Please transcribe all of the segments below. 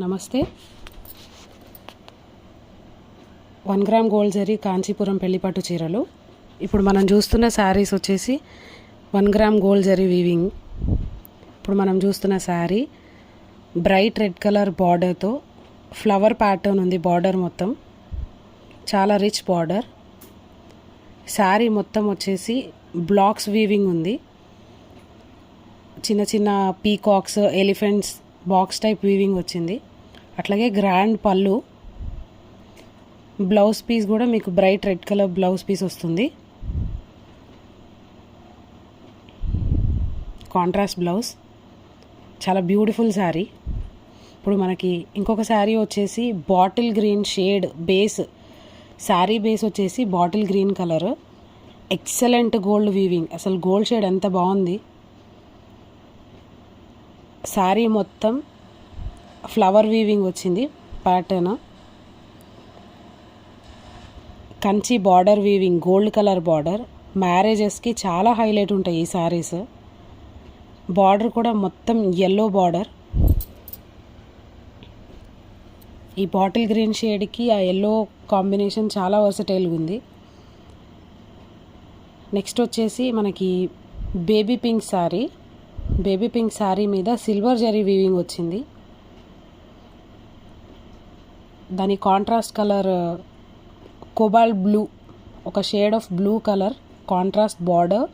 నమస్తే. 1 gram gold zari Kanchipuram పెళ్లిపట్టు చీరలు. ఇప్పుడు మనం చూస్తున్న శారీస్ వచ్చేసి 1 గ్రామ్ గోల్డ్ జరీ వీవింగ్. ఇప్పుడు మనం చూస్తున్న శారీ బ్రైట్ రెడ్ కలర్ బార్డర్తో ఫ్లవర్ ప్యాటర్న్ ఉంది. బార్డర్ మొత్తం చాలా రిచ్ బార్డర్. శారీ మొత్తం వచ్చేసి బ్లాక్స్ వీవింగ్ ఉంది. చిన్న చిన్న peacocks, elephants box type weaving వచ్చింది. అట్లాగే గ్రాండ్ పళ్ళు. బ్లౌజ్ పీస్ కూడా మీకు bright red colour blouse piece వస్తుంది. Contrast blouse. చాలా బ్యూటిఫుల్ శారీ. ఇప్పుడు మనకి ఇంకొక శారీ వచ్చేసి bottle green shade base. Sari base వచ్చేసి bottle green colour. Excellent gold weaving. అసలు గోల్డ్ షేడ్ ఎంత బాగుంది. శారీ మొత్తం ఫ్లవర్ వీవింగ్ వచ్చింది. Pattern Kanchi border weaving, gold colour border. మ్యారేజెస్కి చాలా హైలైట్ ఉంటాయి ఈ శారీస్. బార్డర్ కూడా మొత్తం ఎల్లో బార్డర్. ఈ బాటిల్ గ్రీన్ షేడ్కి ఆ ఎల్లో కాంబినేషన్ చాలా వర్సటైల్గా ఉంది. నెక్స్ట్ వచ్చేసి మనకి baby pink sari. Baby pink sari మీద సిల్వర్ జరీ వీవింగ్ వచ్చింది. దాని కాంట్రాస్ట్ కలర్ కోబాల్ట్ బ్లూ, ఒక shade of blue colour. Contrast border,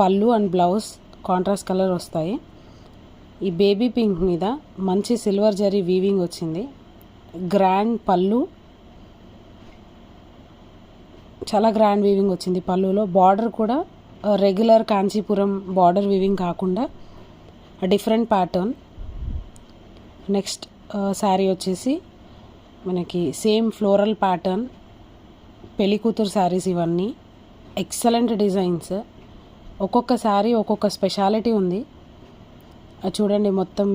పళ్ళు అండ్ బ్లౌజ్ కాంట్రాస్ట్ కలర్ వస్తాయి. ఈ బేబీ పింక్ మీద మంచి సిల్వర్ జరీ వీవింగ్ వచ్చింది. గ్రాండ్ పళ్ళు, చాలా గ్రాండ్ వీవింగ్ వచ్చింది పళ్ళులో. బార్డర్ కూడా రెగ్యులర్ కాంచీపురం బార్డర్ వీవింగ్ కాకుండా డిఫరెంట్ ప్యాటర్న్. నెక్స్ట్ శారీ వచ్చేసి మనకి సేమ్ ఫ్లోరల్ ప్యాటర్న్. పెళ్లి కూతురు శారీస్ ఇవన్నీ. Excellent designs. ఒక్కొక్క శారీ ఒక్కొక్క స్పెషాలిటీ ఉంది. చూడండి, మొత్తం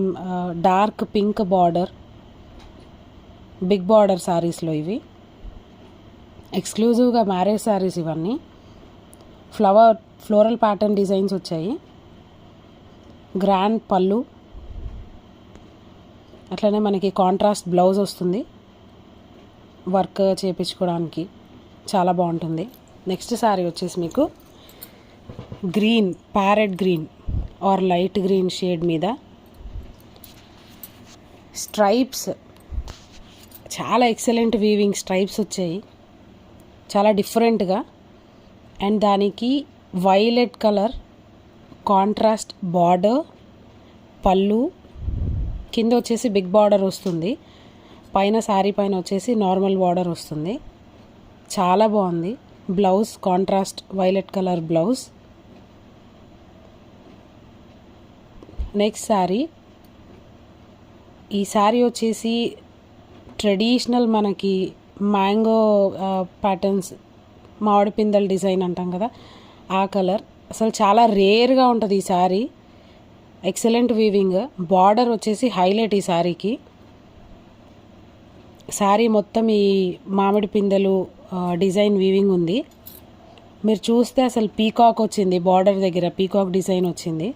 dark pink border, big border శారీస్లో ఇవి. ఎక్స్క్లూజివ్గా మ్యారేజ్ శారీస్ ఇవన్నీ. ఫ్లోరల్ ప్యాటర్న్ డిజైన్స్ వచ్చాయి. గ్రాండ్ పళ్ళు, అట్లనే మనకి కాంట్రాస్ట్ బ్లౌజ్ వస్తుంది. వర్క్ చేయించుకోవడానికి చాలా బాగుంటుంది. నెక్స్ట్ శారీ వచ్చేసి మీకు green, parrot green are light green shade మీద స్ట్రైప్స్. చాలా ఎక్సలెంట్ వీవింగ్ స్ట్రైప్స్ వచ్చాయి, చాలా డిఫరెంట్గా. అండ్ దానికి వైలెట్ కలర్ కాంట్రాస్ట్ బార్డర్, పళ్ళు. కింద వచ్చేసి బిగ్ బార్డర్ వస్తుంది. పైన శారీ పైన వచ్చేసి నార్మల్ బార్డర్ వస్తుంది. చాలా బాగుంది. Blouse contrast violet colour blouse. Next sari. ఈ శారీ వచ్చేసి ట్రెడిషనల్ మనకి మ్యాంగో ప్యాటర్న్స్, మామిడి పిందెల డిజైన్ అంటాం కదా, ఆ కలర్. అసలు చాలా రేర్గా ఉంటుంది ఈ శారీ. Excellent weaving. బార్డర్ వచ్చేసి హైలైట్ ఈ శారీకి. శారీ మొత్తం ఈ మామిడి పిందెలు డిజైన్ వీవింగ్ ఉంది. మీరు చూస్తే అసలు పీకాక్ వచ్చింది బార్డర్ దగ్గర, పీకాక్ డిజైన్ వచ్చింది.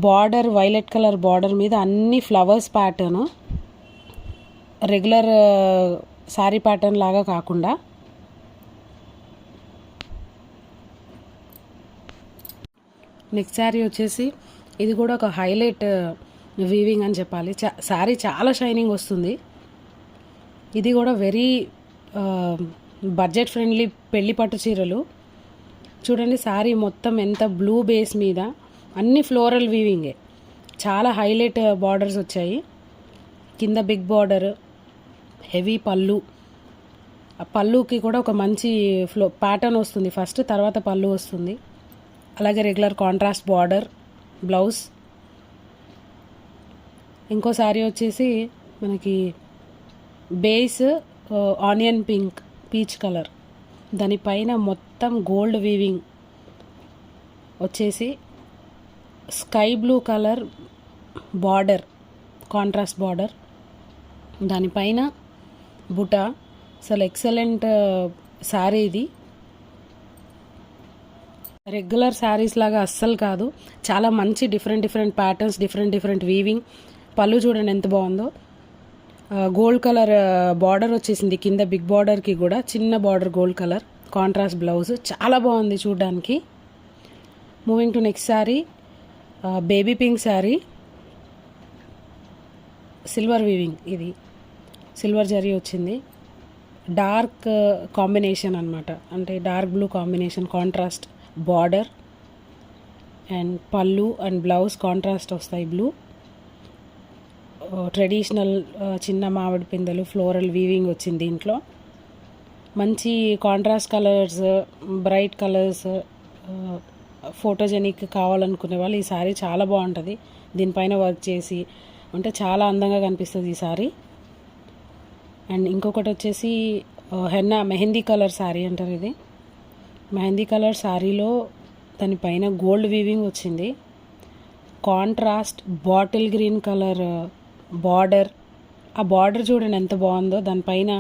బార్డర్ వైలెట్ కలర్ బార్డర్ మీద అన్ని flowers pattern. Regular sari pattern లాగా కాకుండా. నెక్స్ట్ శారీ వచ్చేసి ఇది కూడా ఒక హైలైట్ వీవింగ్ అని చెప్పాలి. శారీ చాలా షైనింగ్ వస్తుంది. ఇది కూడా వెరీ బడ్జెట్ ఫ్రెండ్లీ పెళ్లి పట్టు చీరలు. చూడండి, శారీ మొత్తం ఎంత బ్లూ బేస్ మీద అన్ని ఫ్లోరల్ వీవింగే. చాలా హైలైట్ బార్డర్స్ వచ్చాయి. కింద బిగ్ బార్డర్, హెవీ పళ్ళు. ఆ పళ్ళుకి కూడా ఒక మంచి ప్యాటర్న్ వస్తుంది ఫస్ట్, తర్వాత పళ్ళు వస్తుంది. అలాగే రెగ్యులర్ కాంట్రాస్ట్ బార్డర్, బ్లౌజ్. ఇంకో శారీ వచ్చేసి మనకి base onion pink, peach colour. దానిపైన మొత్తం గోల్డ్ వీవింగ్ వచ్చేసి sky blue colour border, contrast border. దానిపైన బుట్ట. అసలు ఎక్సలెంట్ శారీ ఇది. రెగ్యులర్ శారీస్ లాగా అస్సలు కాదు. చాలా మంచి డిఫరెంట్ ప్యాటర్న్స్, డిఫరెంట్ వీవింగ్. పళ్ళు చూడండి ఎంత బాగుందో. గోల్డ్ కలర్ బార్డర్ వచ్చేసింది కింద, బిగ్ బార్డర్కి కూడా చిన్న border gold colour contrast blouse, చాలా బాగుంది చూడడానికి. Moving to next sari, baby pink sari, silver weaving, ఇది సిల్వర్ జరీ వచ్చింది. డార్క్ కాంబినేషన్ అనమాట, అంటే dark blue combination, contrast border and పళ్ళు అండ్ బ్లౌజ్ కాంట్రాస్ట్ వస్తాయి బ్లూ. ట్రెడిషనల్ చిన్న మామిడి పిందెలు ఫ్లోరల్ వీవింగ్ వచ్చింది దీంట్లో. మంచి contrast colours, bright colours, photogenic కావాలనుకునే వాళ్ళు ఈ సారీ చాలా బాగుంటుంది. దీనిపైన వర్క్ చేసి అంటే చాలా అందంగా కనిపిస్తుంది ఈ సారీ. అండ్ ఇంకొకటి వచ్చేసి హెన్నా మెహందీ కలర్ శారీ అంటారు ఇది. మెహందీ కలర్ శారీలో దానిపైన గోల్డ్ వీవింగ్ వచ్చింది. Contrast bottle green colour border, ఆ బార్డర్ చూడండి ఎంత బాగుందో. దానిపైన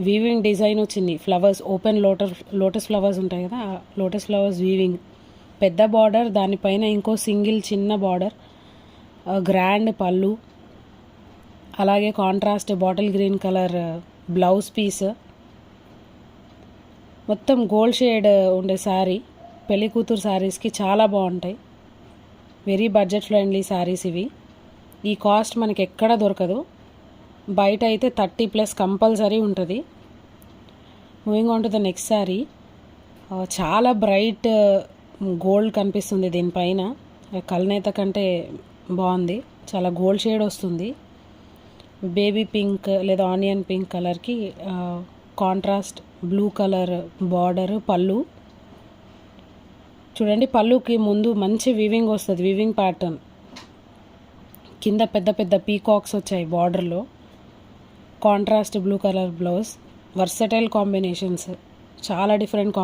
వీవింగ్ డిజైన్ వచ్చింది, ఫ్లవర్స్, ఓపెన్ లోటస్ ఫ్లవర్స్ ఉంటాయి కదా, ఆ లోటస్ ఫ్లవర్స్ వీవింగ్, పెద్ద బార్డర్, దానిపైన ఇంకో సింగిల్ చిన్న బార్డర్, గ్రాండ్ పళ్ళు, అలాగే contrast bottle green colour blouse piece. మొత్తం గోల్డ్ షేడ్ ఉండే శారీ పెళ్లి కూతురు శారీస్కి చాలా బాగుంటాయి. వెరీ బడ్జెట్ ఫ్రెండ్లీ శారీస్ ఇవి. ఈ కాస్ట్ మనకి ఎక్కడ దొరకదు, బయట అయితే 30+ కంపల్సరీ ఉంటుంది. Moving on to the next sari, చాలా బ్రైట్ గోల్డ్ కనిపిస్తుంది దీనిపైన, కల్నేత కంటే బాగుంది, చాలా గోల్డ్ షేడ్ వస్తుంది. బేబీ పింక్ లేదా ఆనియన్ పింక్ కలర్కి కాంట్రాస్ట్ బ్లూ కలర్ బార్డర్, పళ్ళు చూడండి. పళ్ళుకి ముందు మంచి వీవింగ్ వస్తుంది, వీవింగ్ ప్యాటర్న్, కింద పెద్ద పెద్ద పీకాక్స్ వచ్చాయి బార్డర్లో. Contrast blue colour blouse, versatile combinations, చాలా డిఫరెంట్